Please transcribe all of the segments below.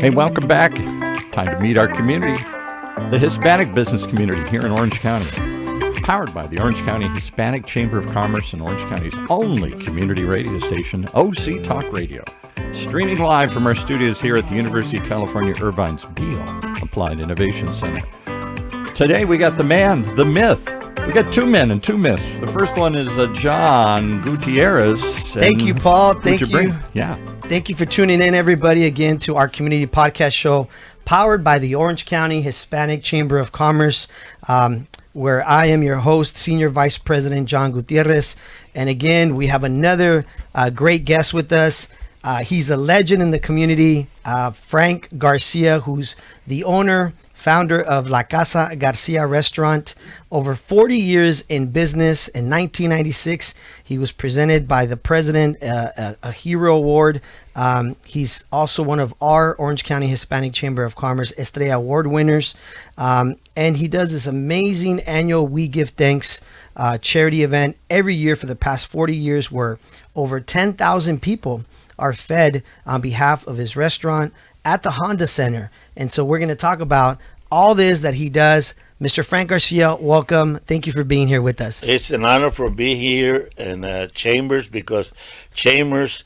Hey, welcome back. Time to meet our community, the Hispanic business community here in Orange County. Powered by the Orange County Hispanic Chamber of Commerce and Orange County's only community radio station, OC Talk Radio. Streaming live from our studios here at the University of California, Irvine's Beale Applied Innovation Center. Today we got the man, the myth. We got two men and two myths. The first one is John Gutierrez. Thank you, Paul. Thank you. Yeah. Thank you for tuning in, everybody, again to our community podcast show, powered by the Orange County Hispanic Chamber of Commerce, where I am your host, Senior Vice President John Gutierrez. And again, we have another great guest with us. He's a legend in the community, Frank Garcia, who's the owner, founder of La Casa Garcia Restaurant. Over 40 years in business. In 1996, he was presented by the president a Hero Award. He's also one of our Orange County Hispanic Chamber of Commerce Estrella Award winners. And he does this amazing annual We Give Thanks charity event every year for the past 40 years, where over 10,000 people are fed on behalf of his restaurant at the Honda Center. And so we're going to talk about all this that he does. Mr. Frank Garcia, welcome. Thank you for being here with us. It's an honor for being here in Chambers, because Chambers,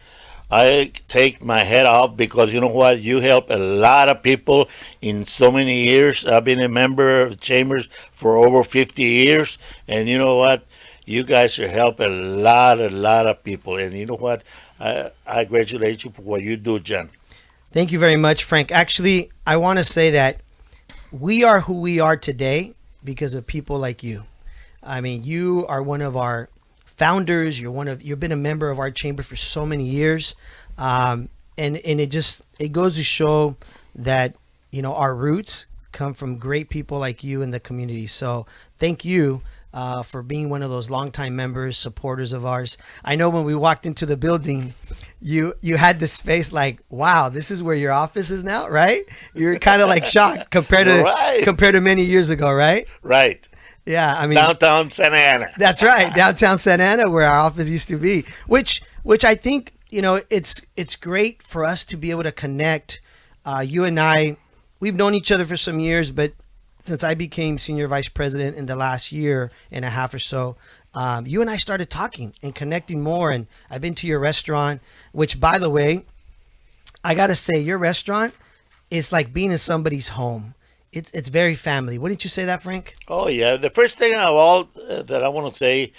I take my head off, because you know what? You help a lot of people in so many years. I've been a member of Chambers for over 50 years. And you know what? You guys are helping a lot of people. And you know what? I congratulate you for what you do, John. Thank you very much, Frank. Actually, I want to say that we are who we are today because of people like you. I mean, you are one of our founders. You've been a member of our chamber for so many years. And it goes to show that, you know, our roots come from great people like you in the community. So thank you for being one of those longtime members, supporters of ours. I know when we walked into the building, you had this face like, wow, this is where your office is now, right? You're kind of like shocked compared to many years ago, right? Right. Yeah, I mean, downtown Santa Ana. That's right, downtown Santa Ana, where our office used to be. Which I think, you know, it's great for us to be able to connect. You and I, we've known each other for some years, but since I became senior vice president in the last year and a half or so, you and I started talking and connecting more. And I've been to your restaurant, which, by the way, I got to say, your restaurant is like being in somebody's home. It's very family. Wouldn't you say that, Frank? Oh, yeah. The first thing of all that I want to say,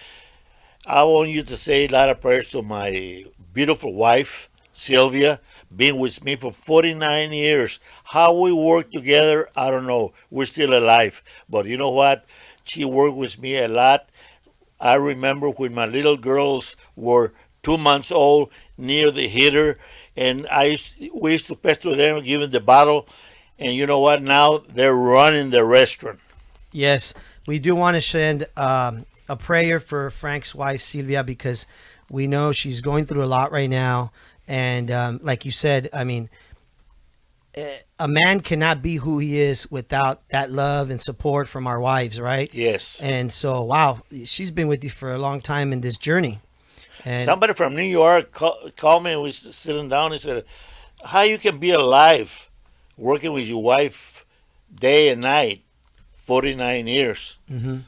I want you to say a lot of prayers to my beautiful wife, Sylvia, been with me for 49 years. How we work together, I don't know. We're still alive. But you know what? She worked with me a lot. I remember when my little girls were 2 months old near the heater, and we used to pester them, give them the bottle. And you know what? Now they're running the restaurant. Yes, we do want to send a prayer for Frank's wife, Sylvia, because we know she's going through a lot right now. And like you said, I mean, a man cannot be who he is without that love and support from our wives, right? Yes. And so, wow, she's been with you for a long time in this journey. And somebody from New York called me and we was sitting down and said, how you can be alive working with your wife day and night, 49 years. Mm-hmm.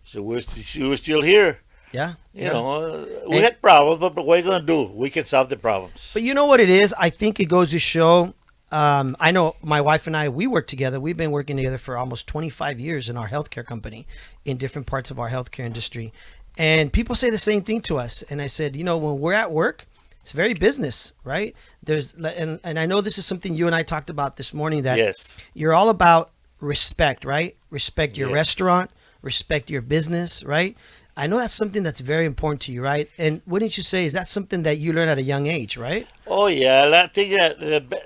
So she was still here. Yeah. You know, we had problems, but what are you going to do? We can solve the problems. But you know what it is? I think it goes to show, I know my wife and I, we work together. We've been working together for almost 25 years in our healthcare company in different parts of our healthcare industry. And people say the same thing to us. And I said, you know, when we're at work, it's very business, right? And I know this is something you and I talked about this morning, that yes, you're all about respect, right? Respect your yes, restaurant, respect your business, right? I know that's something that's very important to you, right? And wouldn't you say, is that something that you learn at a young age, right? Oh, yeah. I think that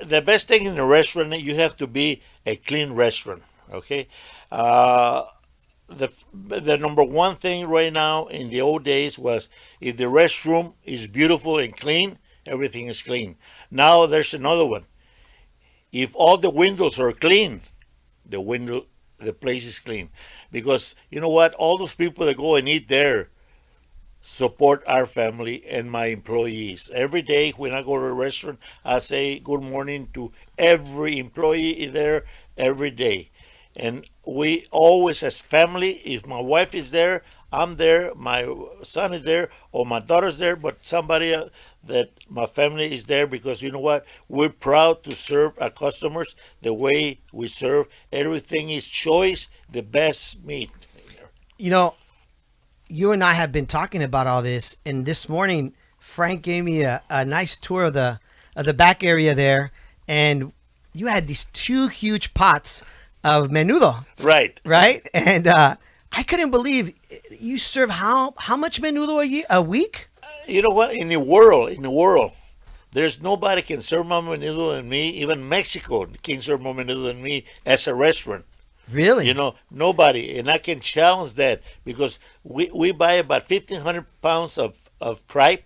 the best thing in a restaurant, you have to be a clean restaurant, okay? The number one thing right now in the old days was if the restroom is beautiful and clean, everything is clean. Now there's another one. If all the windows are clean, the place is clean. Because you know what? All those people that go and eat there, support our family and my employees. Every day when I go to a restaurant, I say good morning to every employee there every day. And we always, as family, if my wife is there, I'm there, my son is there, or my daughter's there, but somebody that my family is there because you know what? We're proud to serve our customers the way we serve. Everything is choice, the best meat. You know, you and I have been talking about all this, and this morning Frank gave me a nice tour of the back area there, and you had these two huge pots of menudo, Right. right? And I couldn't believe you serve how much menudo a week? You know what? In the world, there's nobody can serve more menudo than me. Even Mexico can serve more menudo than me as a restaurant. Really? You know, nobody. And I can challenge that because we buy about 1,500 pounds of tripe.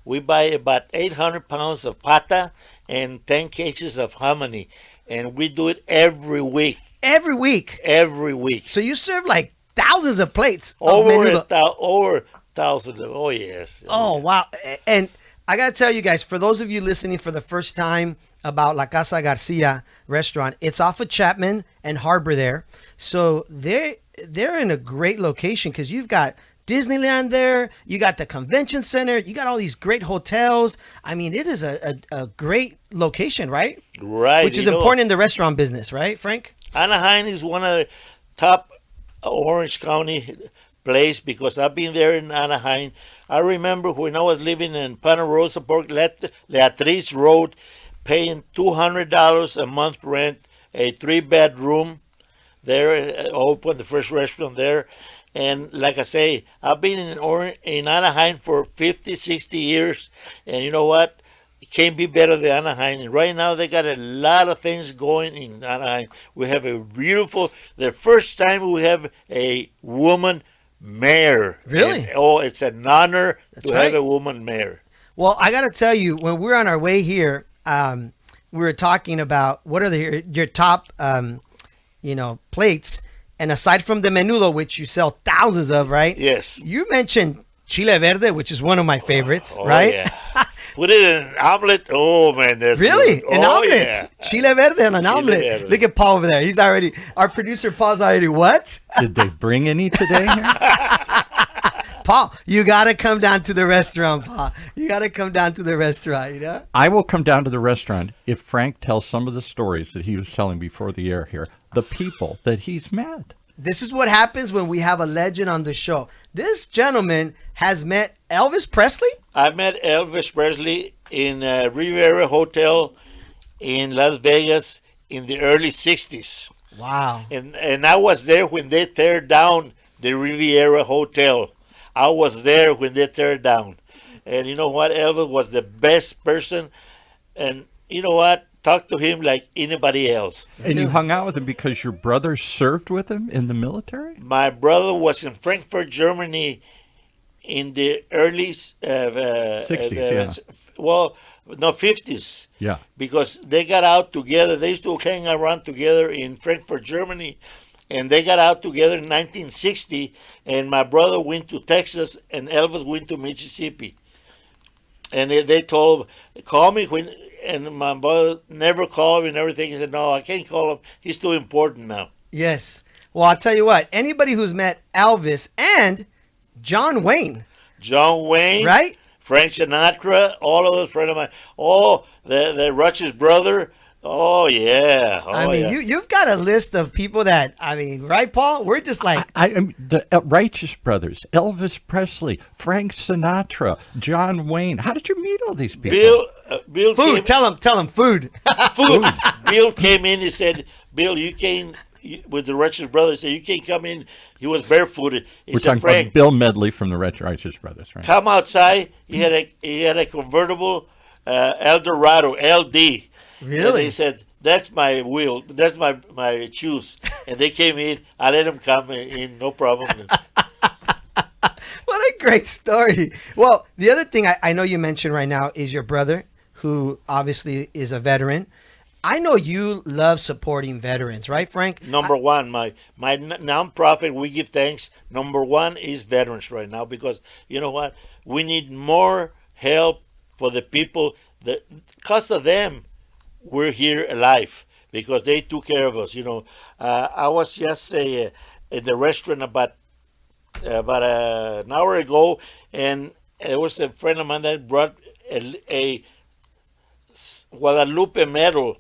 We buy about 800 pounds of pata and 10 cases of hominy. And we do it every week. Every week. Every week. So you serve like thousands of plates of Over menudo. over 1,000. Oh, yes. Oh, wow. And I got to tell you guys, for those of you listening for the first time about La Casa Garcia Restaurant, it's off of Chapman and Harbor there. So they're in a great location because you've got Disneyland there, you got the convention center, you got all these great hotels. I mean, it is a great location, right? Right. Which is important in the restaurant business, right, Frank? Anaheim is one of the top Orange County place because I've been there in Anaheim. I remember when I was living in Ponderosa Park, Leatrice Road, paying $200 a month rent, a 3-bedroom there, opened the first restaurant there. And like I say, I've been in Anaheim for 50, 60 years. And you know what? It can't be better than Anaheim. And right now, they got a lot of things going in Anaheim. We have the first time we have a woman mayor. Really? And, it's an honor That's to right. have a woman mayor. Well, I got to tell you, when we're on our way here, we were talking about what are your top, plates. And aside from the menudo, which you sell thousands of, right? Yes. You mentioned chile verde, which is one of my favorites, Oh, right? Yeah. Put it in an omelet. Oh, man, that's Really? good. An Oh, omelet? yeah. Chile verde on an Chile omelet. verde. Look at Paul over there. He's already, our producer Paul's already, what? Did they bring any today here? Paul, you got to come down to the restaurant, Paul. You got to come down to the restaurant, you know? I will come down to the restaurant if Frank tells some of the stories that he was telling before the air here. The people that he's met. This is what happens when we have a legend on the show. This gentleman has met Elvis Presley. I met Elvis Presley in a Riviera Hotel in Las Vegas in the early 60s. Wow. And I was there when they tear down the Riviera Hotel. I was there when they tear down. And you know what? Elvis was the best person. And you know what? Talk to him like anybody else. And you hung out with him because your brother served with him in the military? My brother was in Frankfurt, Germany in the early 60s, yeah. Well, no, 50s. Yeah. Because they got out together. They used to hang around together in Frankfurt, Germany. And they got out together in 1960. And my brother went to Texas and Elvis went to Mississippi. And they told him, call me when... And my brother never called him and everything. He said, no, I can't call him. He's too important now. Yes. Well, I'll tell you what. Anybody who's met Elvis and John Wayne. John Wayne. Right? Frank Sinatra. All of those friends of mine. Oh, the Rush's brother. Oh, yeah. Oh, I mean, yeah. you've got a list of people that, right, Paul? We're just like... The Righteous Brothers, Elvis Presley, Frank Sinatra, John Wayne. How did you meet all these people? Bill Food. Tell him food. Food. Bill came in. He said, Bill, you can't, with the Righteous Brothers, he said, you can't come in. He was barefooted. He We're said, talking Frank, about Bill Medley from the Righteous Brothers, right? come outside. He had a convertible Eldorado, LD. Really? And they said, that's my wheel. That's my shoes. And they came in. I let them come in, no problem. What a great story. Well, the other thing I know you mentioned right now is your brother, who obviously is a veteran. I know you love supporting veterans, right, Frank? Number one, my nonprofit, we give thanks. Number one is veterans right now because you know what? We need more help for the people that, because of them, we're here alive because they took care of us. I was just in the restaurant about an hour ago, and there was a friend of mine that brought a Guadalupe medal,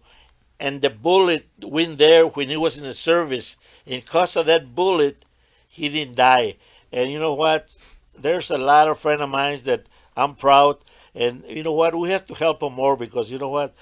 and the bullet went there when he was in the service. And because of that bullet, he didn't die. And you know what? There's a lot of friends of mine that I'm proud. And you know what? We have to help them more because you know what?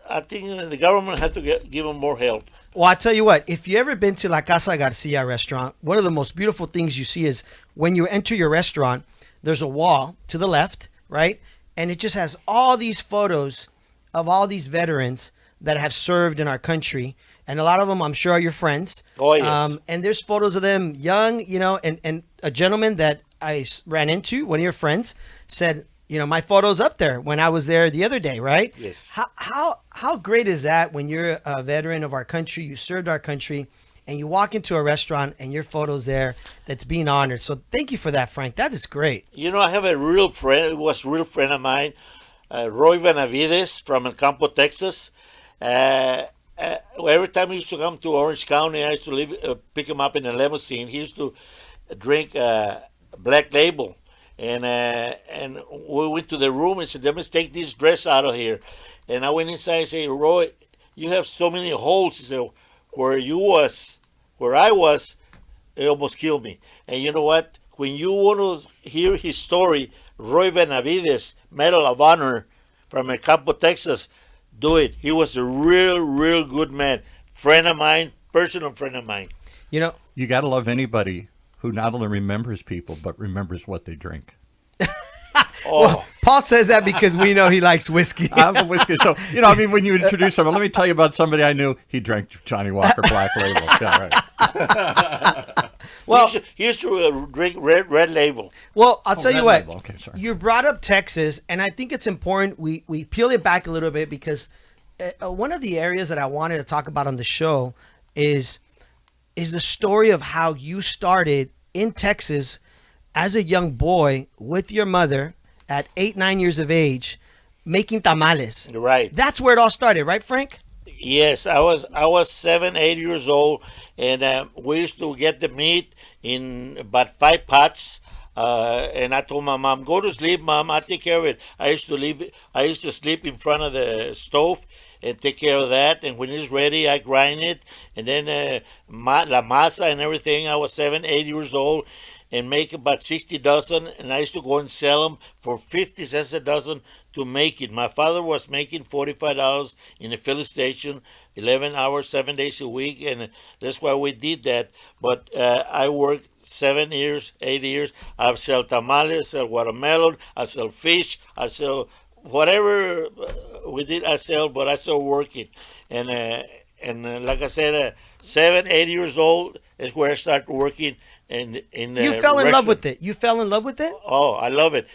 I think the government has to give them more help. Well, I tell you what, if you ever been to La Casa Garcia Restaurant, one of the most beautiful things you see is when you enter your restaurant, there's a wall to the left, right? And it just has all these photos of all these veterans that have served in our country. And a lot of them, I'm sure, are your friends. Oh, yes. And there's photos of them young, and a gentleman that I ran into, one of your friends, said, my photo's up there when I was there the other day, right? Yes. How great is that when you're a veteran of our country, you served our country, and you walk into a restaurant and your photo's there that's being honored. So thank you for that, Frank. That is great. I have a real friend. It was a real friend of mine, Roy Benavides from El Campo, Texas. Every time he used to come to Orange County, I used to pick him up in a limousine. He used to drink Black Label. And we went to the room and said, let me take this dress out of here. And I went inside and said, Roy, you have so many holes. He said, where I was, it almost killed me. And you know what? When you want to hear his story, Roy Benavides, Medal of Honor from El Campo, Texas, do it. He was a real, real good man. Friend of mine, personal friend of mine. You got to love anybody who not only remembers people, but remembers what they drink. Well, Paul says that because we know he likes whiskey. I'm a whiskey. So, when you introduce him, let me tell you about somebody I knew. He drank Johnny Walker Black Label. Yeah, right. Well, he used to drink red Label. Well, I'll tell you what. Label. Okay, sorry. You brought up Texas, and I think it's important we peel it back a little bit because one of the areas that I wanted to talk about on the show is the story of how you started in Texas as a young boy with your mother at 8-9 years of age making tamales. Right. That's where it all started, right, Frank? Yes, I was 7-8 years old, and we used to get the meat in about 5 pots. And I told my mom, "Go to sleep, Mom. I'll take care of it." I used to sleep in front of the stove and take care of that. And when it's ready, I grind it, and then la masa and everything. I was 7-8 years old, and make about 60 dozen, and I used to go and sell them for 50 cents a dozen to make it. My father was making $45 in a filling station, 11 hours, 7 days a week, and that's why we did that. But I worked 7 years, 8 years. I sell tamales, I sell watermelon, I sell fish, I sell whatever we did, I sell, but I still working. And like I said, 7-8 years old is where I started working. In you fell in love with it. You fell in love with it? Oh, I love it.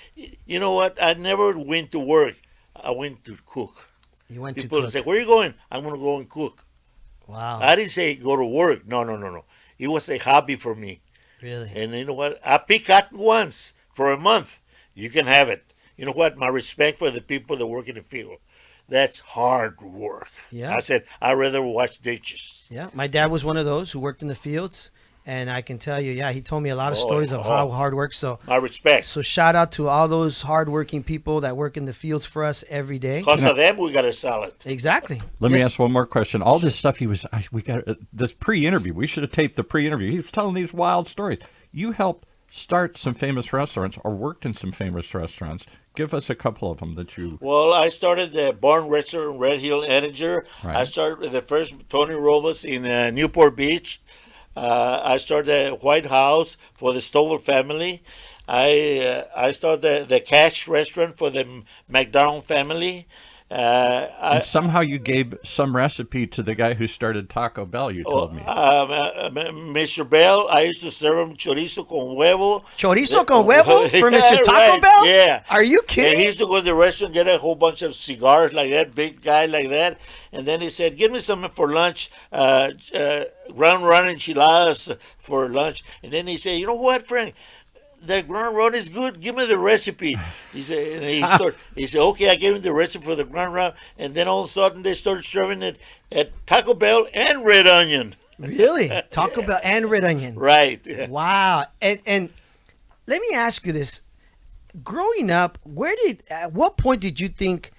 You know what? I never went to work. I went to cook. You went People to cook. say, "Where are you going?" "I'm going to go and cook." Wow. I didn't say go to work. No. It was a hobby for me. Really? And you know what? I picked cotton once for a month. You can have it. You know what? My respect for the people that work in the field. That's hard work. Yeah. I said, I'd rather wash dishes. Yeah. My dad was one of those who worked in the fields. And I can tell you, he told me a lot of stories of how hard work. So my respect. So shout out to all those hardworking people that work in the fields for us every day. Because of them, we got a salad. Exactly. Let me ask one more question. All this stuff we got this pre-interview. We should have taped the pre-interview. He was telling these wild stories. You helped start some famous restaurants or worked in some famous restaurants. Give us a couple of them that you... Well, I started the Barn Restaurant in Red Hill, Anninger. Right. I started with the first Tony Romas in Newport Beach. I started the White House for the Stovall family. I started the Cash restaurant for the McDonald family. And somehow you gave some recipe to the guy who started Taco Bell, you told me. Mr. Bell, I used to serve him chorizo con huevo. Chorizo con huevo for Mr. Taco Right, Bell? yeah. Are you And kidding? he used to go to the restaurant, get a whole bunch of cigars like that, big guy like that. And then he said, give me something for lunch, ground run enchiladas for lunch. And then he said, you know what, Frank? That ground round is good. Give me the recipe. He said, and he said, okay, I gave him the recipe for the ground round. And then all of a sudden they started serving it at Taco Bell and Red Onion. Really? Taco Bell and Red Onion. Right. Wow. And let me ask you this. Growing up, at what point did you think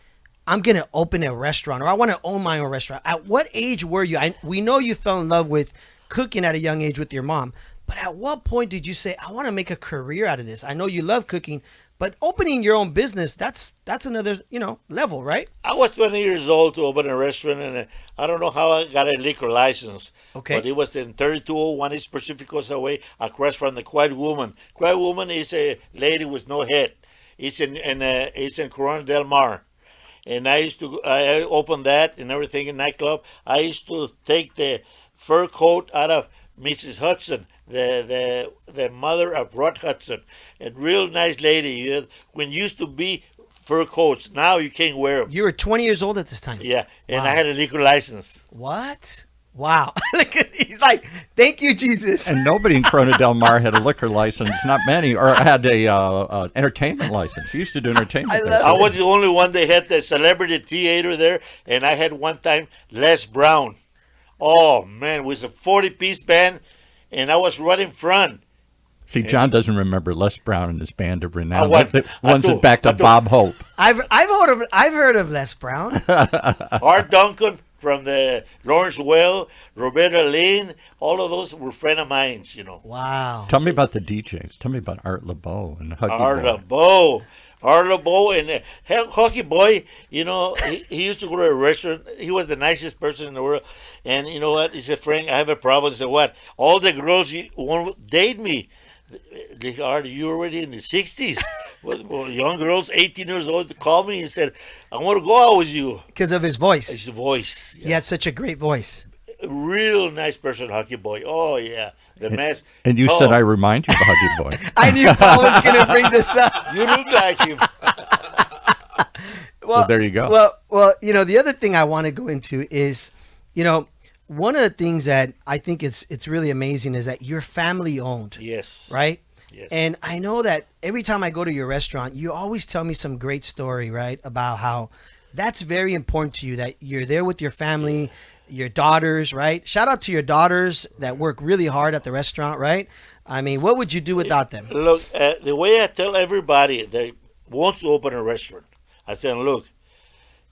I'm going to open a restaurant or I want to own my own restaurant? At what age were you? We know you fell in love with cooking at a young age with your mom. But at what point did you say, I want to make a career out of this? I know you love cooking, but opening your own business, that's another, level, right? I was 20 years old to open a restaurant, and I don't know how I got a liquor license. Okay. But it was in 3201 East Pacific Coast Away, across from the Quiet Woman. Quiet Woman is a lady with no head. It's in Corona Del Mar. And I opened that and everything in nightclub. I used to take the fur coat out of Mrs. Hudson, the mother of Rod Hudson, a real nice lady. When used to be fur coats, now you can't wear them. You were 20 years old at this time. Yeah, and Wow. I had a liquor license. What? Wow. He's like, thank you, Jesus. And nobody in Corona Del Mar had a liquor license, not many, or had a entertainment license. You used to do entertainment there. I was the only one that had the celebrity theater there, and I had one time Les Brown. Oh man, it was a 40-piece band, and I was right in front. See, John doesn't remember Les Brown and his band of renown. what? One's it back to Bob Hope. I've heard of Les Brown. Art Duncan from the Lawrence Well, Roberta Lynn, all of those were friends of mine, Wow. Tell me about the DJs. Tell me about Art LeBeau and Huggy Boy. Art LeBeau and Hockey Boy, he used to go to a restaurant. He was the nicest person in the world. And you know what? He said, Frank, I have a problem. I said, what? All the girls want to date me. They said, Art, you already in the 60s? well, young girls, 18 years old, called me and said, I want to go out with you. Because of his voice. His voice. He had such a great voice. A real nice person, Hockey Boy. Oh, yeah. The mask. And you said I remind you of Huggy Boy. I knew Paul was going to bring this up. You look like him. Well, there you go. Well, the other thing I want to go into is, one of the things that I think it's really amazing is that you're family owned. Yes. Right? Yes. And I know that every time I go to your restaurant, you always tell me some great story, right? About how that's very important to you, that you're there with your family, your daughters, right? Shout out to your daughters that work really hard at the restaurant, right? I mean, what would you do without them? Look, the way I tell everybody that wants to open a restaurant, I say, look,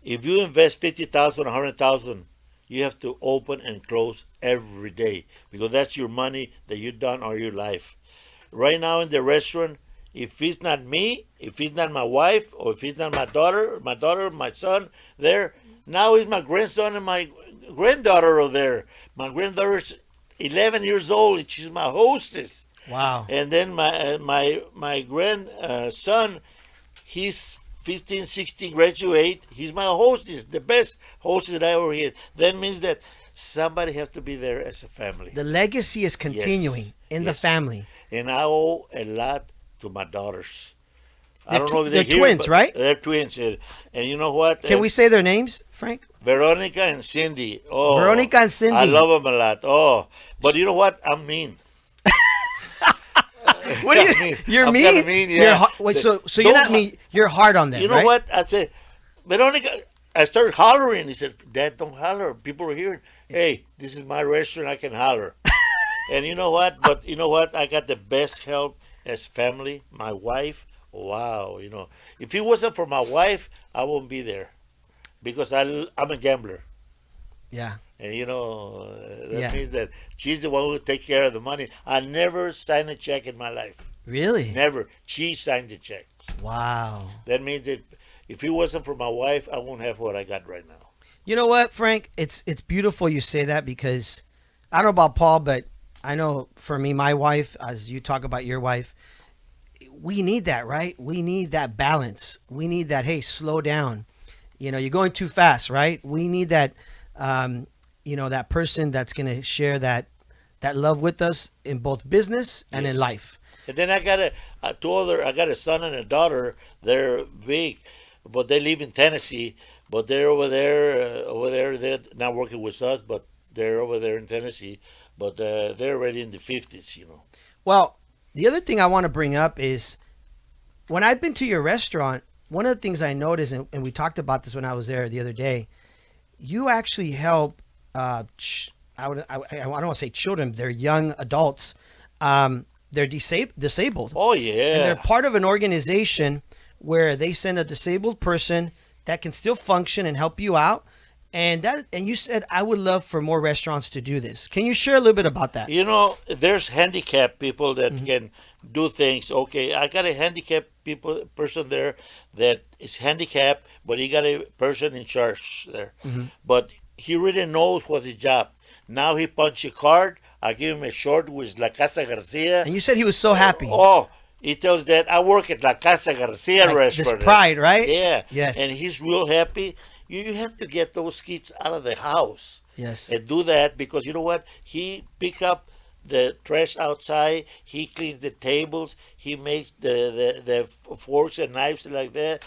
if you invest 50,000, 100,000, you have to open and close every day because that's your money that you've done all your life. Right now in the restaurant, if it's not me, if it's not my wife, or if it's not my daughter, my son there, now it's my grandson and my granddaughter over there. My granddaughter's 11 years old and she's my hostess. Wow. And then my grandson, he's 15, 16, graduate. He's my hostess, the best hostess that I ever had. That means that somebody has to be there as a family. The legacy is continuing in the family. And I owe a lot to my daughters. I They're don't know if they're they're twins, here, right? They're twins. And you know what? Can we say their names, Frank? Veronica and Cindy. Oh, Veronica and Cindy. I love them a lot. Oh, but you know what? I'm mean. What do you? You're I'm mean. kinda mean, yeah. Wait, so you're not mean. You're hard on them. You know right? what? I said, Veronica. I started hollering. He said, "Dad, don't holler. People are hearing. Hey, this is my restaurant. I can holler." And you know what? But you know what? I got the best help as family. My wife. Wow. If it wasn't for my wife, I wouldn't be there because I'm a gambler. Yeah. And that means that she's the one who takes care of the money. I never signed a check in my life. Really? Never. She signed the checks. Wow. That means that if it wasn't for my wife, I won't have what I got right now. You know what, Frank? It's beautiful you say that because I don't know about Paul, but I know for me, my wife, as you talk about your wife, we need that, right? We need that balance. We need that, hey, slow down. You're going too fast, right? We need that, that person that's going to share that love with us in both business and in Yes. life. And then I got I got a son and a daughter. They're big, but they live in Tennessee. But they're over there. They're not working with us, but they're over there in Tennessee. But they're already in the 50s, you know. Well, the other thing I want to bring up is when I've been to your restaurant, one of the things I noticed, and we talked about this when I was there the other day, you actually help. I don't want to say children; they're young adults. They're disabled. Oh And they're yeah, part of an organization where they send a disabled person that can still function and help you out. And you said I would love for more restaurants to do this. Can you share a little bit about that? you know, there's handicapped people that can do things. Okay, I got a handicapped person there that is handicapped, but he got a person in charge there. But he really knows what's his job. Now he punch a card. I give him a short with La Casa Garcia. And you said he was so happy. Oh, he tells that I work at La Casa Garcia Like this Restaurant. pride, right? Yeah. Yes. And he's real happy. You have to get those kids out of the house Yes. and do that because you know what? He pick up the trash outside. He cleans the tables. He makes the forks and knives like that.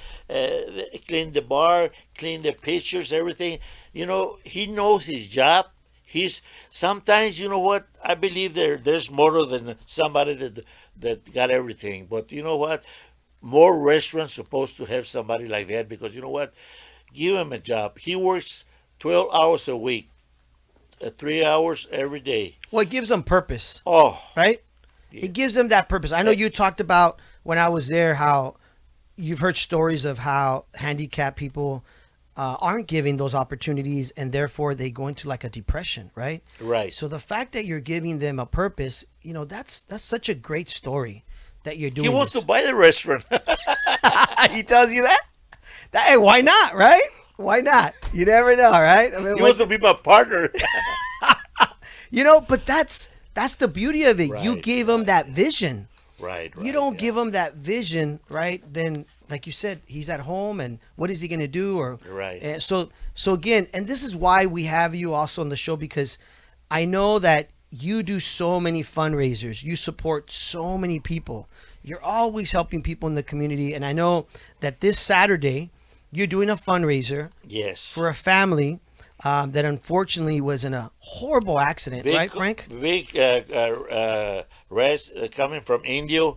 Clean the bar. Clean the pictures. Everything. You know, he knows his job. He's sometimes you know what? I believe there's more than somebody that got everything. But you know what? More restaurants supposed to have somebody like that because you know what? Give him a job. He works 12 hours a week, 3 hours every day. Well, it gives them purpose, Oh, right? Yeah. It gives them that purpose. I know you talked about when I was there how you've heard stories of how handicapped people aren't given those opportunities and therefore they go into like a depression, right? right. So the fact that you're giving them a purpose, that's such a great story that you're doing. He wants this. to buy the restaurant. He tells you that? Hey, why not, right? Why not? You never know, right? I mean, He wants to be my partner. but that's the beauty of it. You Right, gave them that vision. right. You don't give him that vision, right? Then, like you said, he's at home, and what is he going to do? Or Right. And so again, and this is why we have you also on the show because I know that you do so many fundraisers. You support so many people. You're always helping people in the community, and I know that this Saturday you're doing a fundraiser Yes. for a family that unfortunately was in a horrible accident, right, Frank? Big coming from India,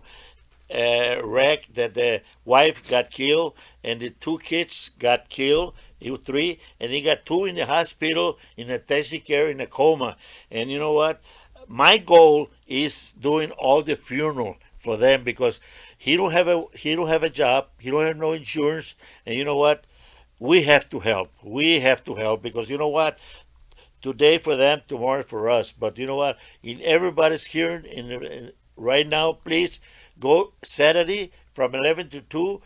wreck that the wife got killed and the two kids got killed. He was three, and he got two in the hospital in intensive care in a coma. And you know what? My goal is doing all the funeral for them because he don't have a job. He don't have no insurance, and you know what? We have to help. We have to help because you know what? Today for them, tomorrow for us. But you know what? In everybody's here right now, please go Saturday from 11 to 2.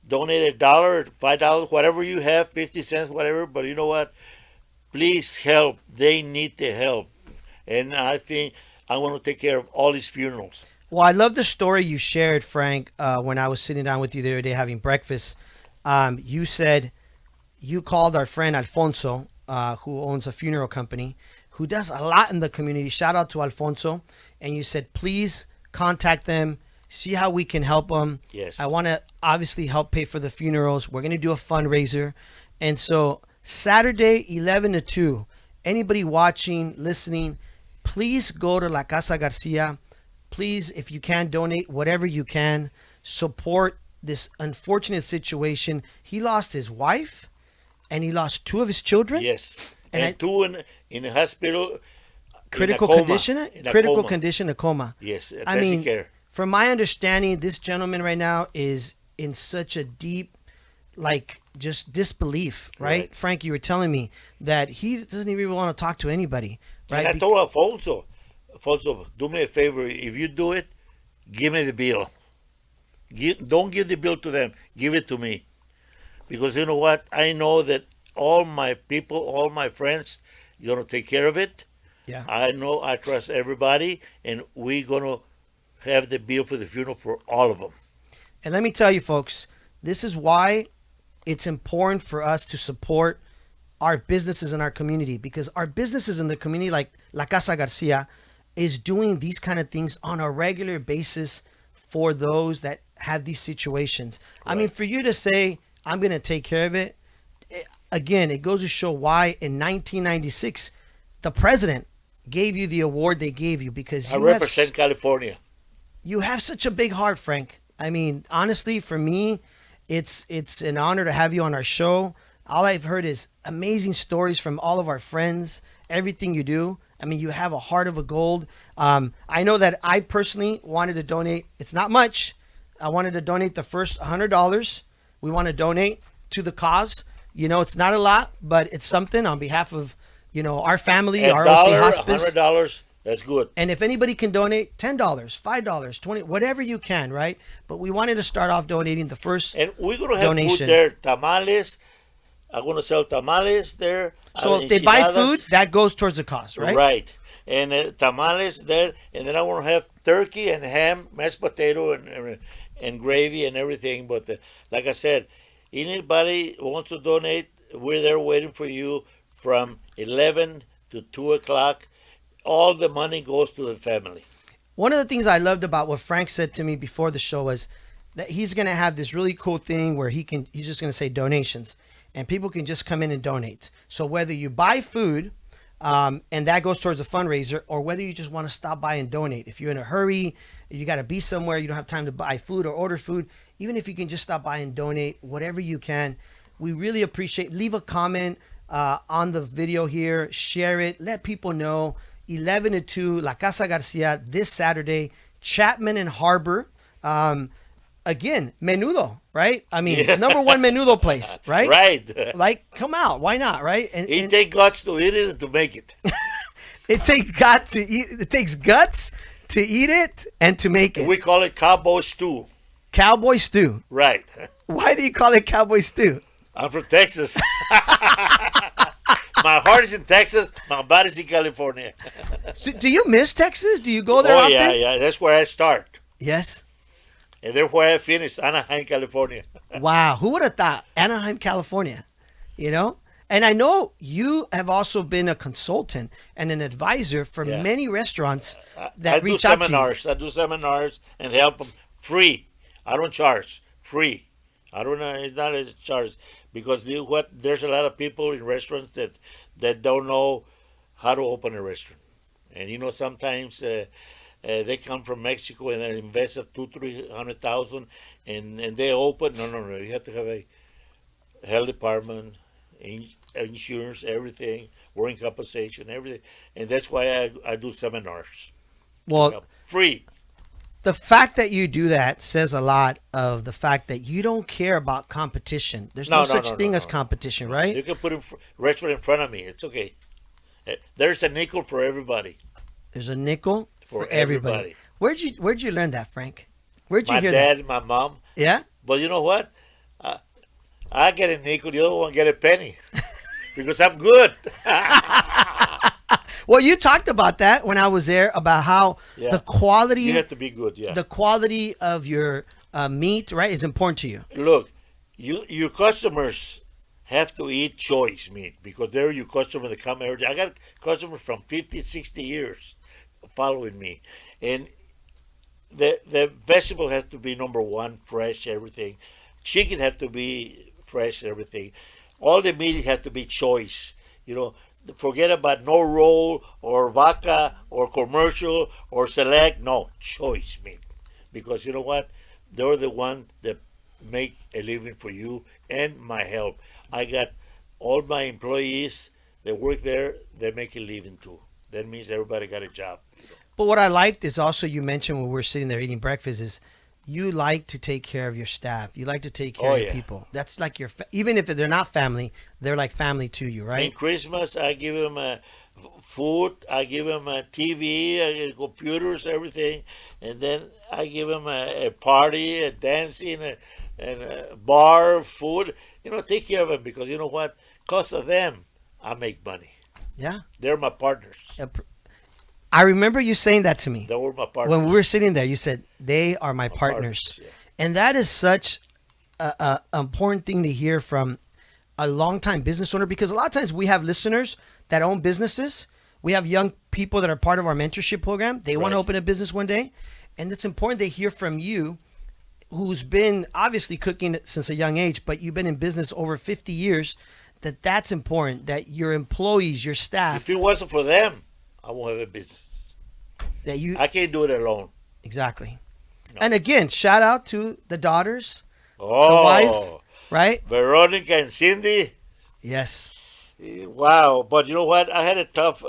Donate $1, $5, whatever you have, 50 cents, whatever. But you know what? Please help. They need the help. And I think I want to take care of all these funerals. Well, I love the story you shared, Frank, when I was sitting down with you the other day having breakfast. You said you called our friend Alfonso, who owns a funeral company, who does a lot in the community. Shout out to Alfonso. And you said, please contact them, see how we can help them. Yes. I want to obviously help pay for the funerals. We're going to do a fundraiser. And so Saturday, 11 to 2, anybody watching, listening, please go to La Casa Garcia. Please, if you can, donate whatever you can. Support this unfortunate situation. He lost his wife and he lost two of his children. Yes. And And, two in the hospital. Critical in a coma. condition? In a Critical coma. condition, a coma. Yes. I mean, intensive care. from my understanding, this gentleman right now is in such a deep, just disbelief, right? Right. Frank, you were telling me that he doesn't even want to talk to anybody, right? And I told Alfonso, do me a favor. If you do it, give me the bill. Don't give the bill to them. Give it to me. Because you know what? I know that all my people, all my friends, going to take care of it. Yeah. I know I trust everybody, and we're going to have the bill for the funeral for all of them. And let me tell you, folks, this is why it's important for us to support our businesses in our community, because our businesses in the community, like La Casa Garcia, is doing these kind of things on a regular basis for those that have these situations. I mean, for you to say, I'm going to take care of it, again, it goes to show why in 1996, the president gave you the award they gave you, because I represent California. You have such a big heart, Frank. I mean, honestly, for me, it's an honor to have you on our show. All I've heard is amazing stories from all of our friends, everything you do. I mean, you have a heart of a gold. I know that I personally wanted to donate. It's not much. I wanted to donate the first $100. We want to donate to the cause. You know, it's not a lot, but it's something on behalf of, you know, our family, $1, ROC Hospice. $100, that's good. And if anybody can donate $10, $5, $20, whatever you can, right? But we wanted to start off donating the first And we're going to have donation. food there, tamales. I'm going to sell tamales there. So if they buy food, that goes towards the cost, right? Right. And tamales there. And then I want to have turkey and ham, mashed potato, and gravy and everything. But like I said, anybody who wants to donate, we're there waiting for you from 11 to 2 o'clock. All the money goes to the family. One of the things I loved about what Frank said to me before the show was that he's going to have this really cool thing where he's just going to say donations, and people can just come in and donate. So whether you buy food, and that goes towards a fundraiser, or whether you just want to stop by and donate. If you're in a hurry, if you got to be somewhere, you don't have time to buy food or order food, even if you can just stop by and donate, whatever you can, we really appreciate. Leave a comment on the video here, share it, let people know. 11 to 2, La Casa Garcia, this Saturday, Chapman and Harbor. Again, menudo, right? I mean, number one menudo place, right? Right. Like, come out. Why not, right? And It takes guts to eat it and to make it. it takes guts to eat. It takes guts to eat it and to make it. We call it cowboy stew. Cowboy stew. Right. Why do you call it cowboy stew? I'm from Texas. My heart is in Texas. My body's in California. So, do you miss Texas? Do you go there Oh, often? yeah. That's where I start. Yes. And that's where I finish, Anaheim, California. Wow. Who would have thought? Anaheim, California. You know? And I know you have also been a consultant and an advisor for many restaurants that reach out to you. I do seminars and help them free. I don't charge. Free. I don't know. It's not a charge. Because there's a lot of people in restaurants that don't know how to open a restaurant. And, you know, sometimes they come from Mexico and they invest up $200,000-300,000 and they open. No. You have to have a health department, insurance, everything, working compensation, everything. And that's why I do seminars. Well, free. The fact that you do that says a lot of the fact that you don't care about competition. There's no such thing as competition, right? You can put a restaurant in front of me. It's okay. There's a nickel for everybody. There's a nickel for everybody. Where'd you learn that, Frank? Where'd you hear that? My dad and my mom. Yeah? But you know what? I get a nickel, the other one get a penny. Because I'm good. Well, you talked about that when I was there, about how the quality... You have to be good, The quality of your meat, right, is important to you. Look, your customers have to eat choice meat because they're your customer that come every day. I got customers from 50, 60 years following me. And the vegetable has to be number one, fresh, everything. Chicken has to be fresh, everything. All the meat has to be choice, you know. Forget about no roll or vaca or commercial or select. No, choice meat. Because you know what? They're the one that make a living for you and my help. I got all my employees that work there, they make a living too. That means everybody got a job. But what I liked is also you mentioned when we were sitting there eating breakfast is you like to take care of your staff. You like to take care of people. That's like your, even if they're not family, they're like family to you, right? In Christmas, I give them food, I give them a TV, computers, everything. And then I give them a party, a dancing, and a bar, food. You know, take care of them because you know what? Because of them, I make money. Yeah. They're my partners. I remember you saying that to me. They were my partners. When we were sitting there, you said, they are my partners. Yeah. And that is such a important thing to hear from a longtime business owner, because a lot of times we have listeners that own businesses. We have young people that are part of our mentorship program. They want to open a business one day. And it's important to hear from you, who's been obviously cooking since a young age, but you've been in business over 50 years, that's important, that your employees, your staff. If it wasn't for them, I won't have a business. I can't do it alone. Exactly. No. And again, shout out to the daughters, the wife, right? Veronica and Cindy. Yes. Wow. But you know what? I had a tough,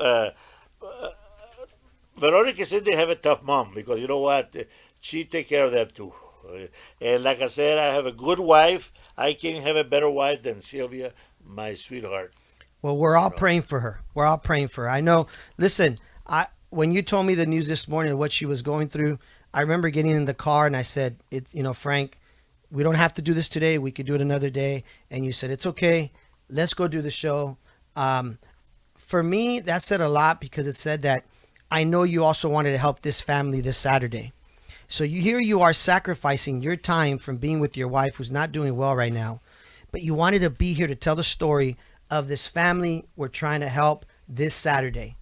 Veronica and Cindy have a tough mom, because you know what? She take care of them too. And like I said, I have a good wife. I can't have a better wife than Sylvia, my sweetheart. Well, we're all praying for her. We're all praying for her. I know. Listen, when you told me the news this morning of what she was going through, I remember getting in the car and I said, Frank, we don't have to do this today. We could do it another day. And you said, it's okay. Let's go do the show. For me, that said a lot, because it said that I know you also wanted to help this family this Saturday. So you are sacrificing your time from being with your wife, who's not doing well right now, but you wanted to be here to tell the story of this family we're trying to help this Saturday.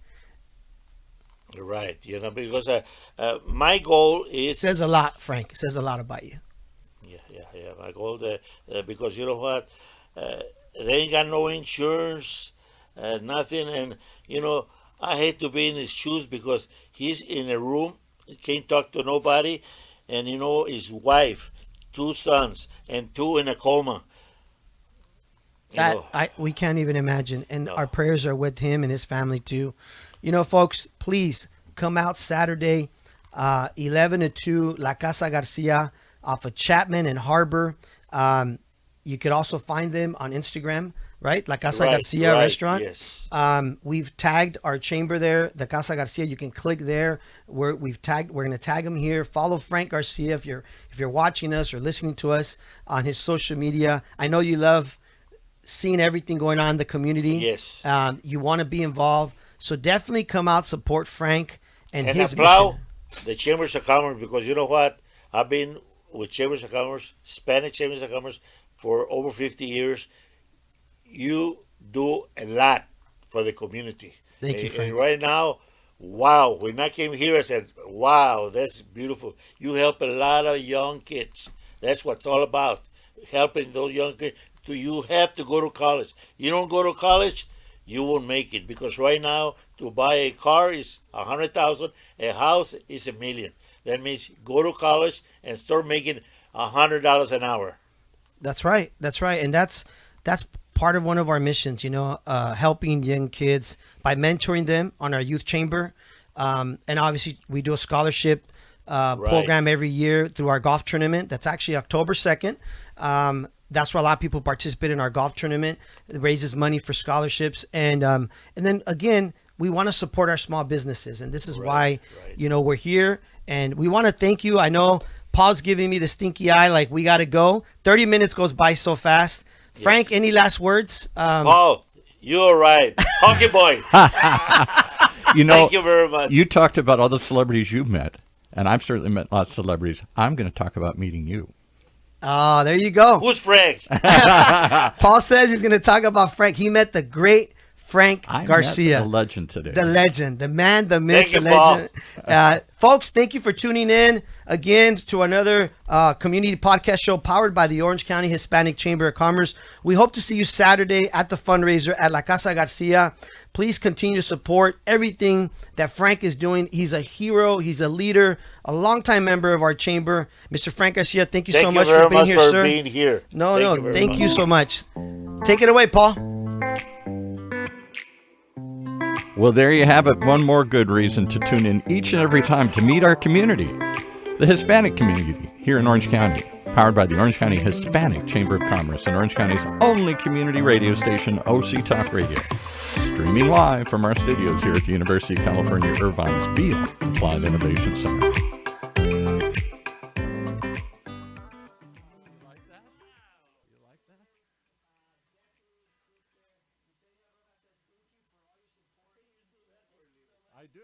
Right. Because my goal is... It says a lot, Frank. It says a lot about you. Yeah. My goal, because you know what? They ain't got no insurance, nothing. And, I hate to be in his shoes, because he's in a room, he can't talk to nobody. And, his wife, 2 sons, and 2 in a coma. We can't even imagine. And our prayers are with him and his family too. Folks, please come out Saturday, 11 to 2, La Casa Garcia off of Chapman and Harbor. You could also find them on Instagram, right? La Casa Garcia Restaurant. Yes. We've tagged our chamber there, the Casa Garcia. You can click there. We're going to tag them here. Follow Frank Garcia if you're watching us or listening to us on his social media. I know you love seeing everything going on in the community. Yes. You want to be involved. So definitely come out, support Frank and his applaud mission. The Chambers of Commerce, because you know what? I've been with Chambers of Commerce, Spanish Chambers of Commerce, for over 50 years. You do a lot for the community. Thank you, Frank. And right now, wow, when I came here, I said, wow, that's beautiful. You help a lot of young kids. That's what it's all about, helping those young kids. You have to go to college. You don't go to college, you won't make it, because right now to buy a car is $100,000, a house is $1 million. That means go to college and start making $100 an hour. That's right. And that's part of one of our missions, helping young kids by mentoring them on our youth chamber. And obviously we do a scholarship program every year through our golf tournament. That's actually October 2nd. That's why a lot of people participate in our golf tournament. It raises money for scholarships. And then again, we want to support our small businesses. And this is why, we're here. And we want to thank you. I know Paul's giving me the stinky eye, like we got to go. 30 minutes goes by so fast. Yes. Frank, any last words? Paul, you're right. Honky boy. Thank you very much. You talked about all the celebrities you've met, and I've certainly met lots of celebrities. I'm going to talk about meeting you. Oh, there you go. Who's Frank? Paul says he's going to talk about Frank. He met the great Frank Garcia. Met the legend today. The legend, the man, the myth, the legend. Folks, thank you for tuning in again to another community podcast show powered by the Orange County Hispanic Chamber of Commerce. We hope to see you Saturday at the fundraiser at La Casa Garcia. Please continue to support everything that Frank is doing. He's a hero. He's a leader, a longtime member of our chamber. Mr. Frank Garcia, thank you so much for being here, sir. Being here. Thank you so much. Take it away, Paul. Well, there you have it. One more good reason to tune in each and every time to meet our community, the Hispanic community here in Orange County, powered by the Orange County Hispanic Chamber of Commerce and Orange County's only community radio station, OC Talk Radio. Streaming live from our studios here at the University of California, Irvine's Beale Applied Innovation Center. I do.